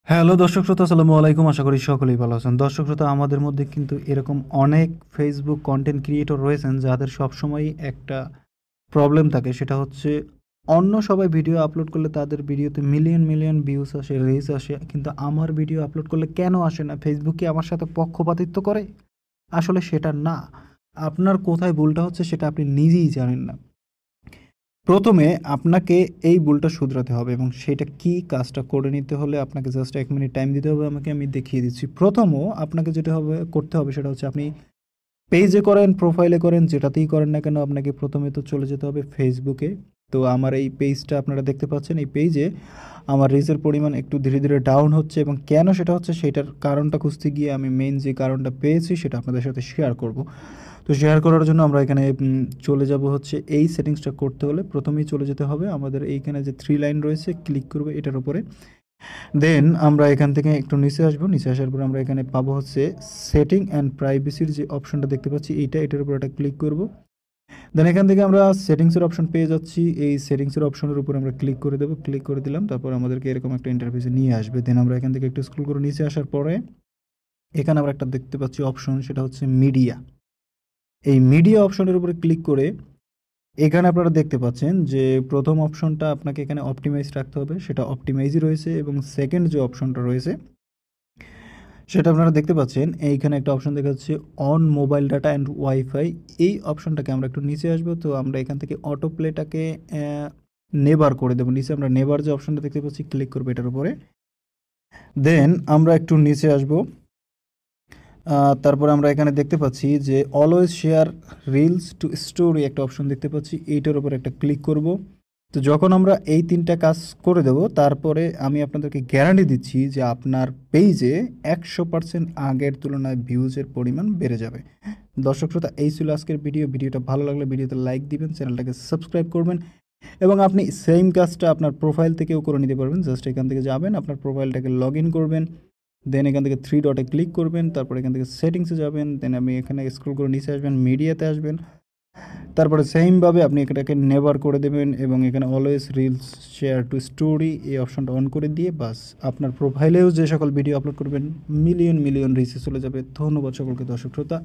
Hello দর্শক শ্রোতা, আসসালামু আলাইকুম। আশা করি সকলেই ভালো আছেন। দর্শক শ্রোতা, আমাদের মধ্যে কিন্তু এরকম অনেক ফেসবুক কন্টেন্ট ক্রিয়েটর রয়েছেন যাদের সবসময়ই একটা প্রবলেম থাকে। সেটা হচ্ছে অন্য সবাই ভিডিও আপলোড করলে তাদের ভিডিওতে মিলিয়ন মিলিয়ন ভিউজ আসে, রিচ আসে, কিন্তু আমার ভিডিও আপলোড করলে কেন আসে না? ফেসবুক কি আমার সাথে পক্ষপাতিত্ব করে? আসলে সেটা না। আপনার কোথায় ভুলটা হচ্ছে সেটা আপনি নিজেই জানেন না। প্রথমে আপনাকে এই ভুলটা শুধরাতে হবে এবং সেটা কি কাজটা করে নিতে হলে আপনাকে জাস্ট ১ মিনিট টাইম দিতে হবে আমাকে, আমি দেখিয়ে দিচ্ছি। আপনাকে যেটা করতে হবে সেটা হচ্ছে আপনি পেজে করেন, প্রোফাইলে করেন, যেটাতেই করেন না কেন আপনাকে প্রথমে তো চলে যেতে হবে ফেসবুকে। তো আমার এই পেজটা আপনারা দেখতে পাচ্ছেন। এই পেজে আমার রিচের পরিমাণ একটু ধীরে, ধীরে ডাউন হচ্ছে এবং কেন সেটা হচ্ছে সেটার কারণটা খুঁজতে গিয়ে আমি মেইন যে কারণটা পেয়েছি সেটা আপনাদের সাথে শেয়ার করব। তো শেয়ার করার জন্য আমরা এখানে চলে যাব হচ্ছে এই সেটিংসটা করতে হলে প্রথমেই চলে যেতে হবে আমাদের এইখানে যে 3 লাইন রয়েছে, ক্লিক করব এটার উপরে। দেন আমরা এখান থেকে একটু নিচে আসবো। নিচে আসার পর আমরা এখানে পাবো হচ্ছে সেটিং অ্যান্ড প্রাইভেসির যে অপশনটা দেখতে পাচ্ছি এটার উপর একটা ক্লিক করব। দেন এখান থেকে আমরা সেটিংসের অপশন পেয়ে যাচ্ছি। এই সেটিংসের অপশনের উপর আমরা ক্লিক করে দেবো। ক্লিক করে দিলাম। তারপর আমাদেরকে এরকম একটা ইন্টারফেসে নিয়ে আসবে। দেন আমরা এখান থেকে একটু স্ক্রল করে নিচে আসার পরে এখানে আমরা একটা দেখতে পাচ্ছি অপশন, সেটা হচ্ছে মিডিয়া। এই মিডিয়া অপশনের উপরে ক্লিক করে এখানে আপনারা দেখতে পাচ্ছেন যে প্রথম অপশনটা আপনাকে এখানে অপটিমাইজ রাখতে হবে, সেটা অপটিমাইজই রয়েছে। এবং সেকেন্ড যে অপশনটা রয়েছে সেটা আপনারা দেখতে পাচ্ছেন এইখানে একটা অপশন দেখা যাচ্ছে on mobile data and wifi. এই অপশনটাকে আমরা একটু নিচে আসবো। তো আমরা এখান থেকে অটো প্লেটাকে নেবার করে দেবো। নিচে আমরা নেবার যে অপশনটা দেখতে পাচ্ছি ক্লিক করবো এটার উপরে। দেন আমরা একটু নিচে আসবো। তারপরে আমরা এখানে দেখতে পাচ্ছি যে always share reels two story একটা অপশন দেখতে পাচ্ছি, এইটার উপর একটা ক্লিক করব। তো যখন আমরা এই ৩টা কাজ করে দেব তারপরে আমি আপনাদেরকে গ্যারান্টি দিচ্ছি যে আপনার পেজে ১০০% আগের তুলনায় ভিউজের পরিমাণ বেড়ে যাবে। দর্শক শ্রোতা, এই ছিল আজকের ভিডিওটা ভালো লাগলে ভিডিওতে লাইক দিবেন, চ্যানেলটাকে সাবস্ক্রাইব করবেন এবং আপনি সেম কাজটা আপনার প্রোফাইল থেকেও করে নিতে পারবেন। জাস্ট এখান থেকে যাবেন, আপনার প্রোফাইলটাকে লগ ইন করবেন, দেন এখান থেকে 3 ডটে ক্লিক করবেন, তারপর এখান থেকে সেটিংসে যাবেন, দেন আমি এখানে স্ক্রল করে নিচে আসবেন, মিডিয়াতে আসবেন। তারপরে সেমভাবে আপনি এটাকে নেভার করে দেবেন এবং এখানে always reels share two story এই অপশনটা অন করে দিয়ে বাস আপনার প্রোফাইলেও যে সকল ভিডিও আপলোড করবেন মিলিয়ন মিলিয়ন রিচে চলে যাবে। ধন্যবাদ সকলকে দর্শক শ্রোতা।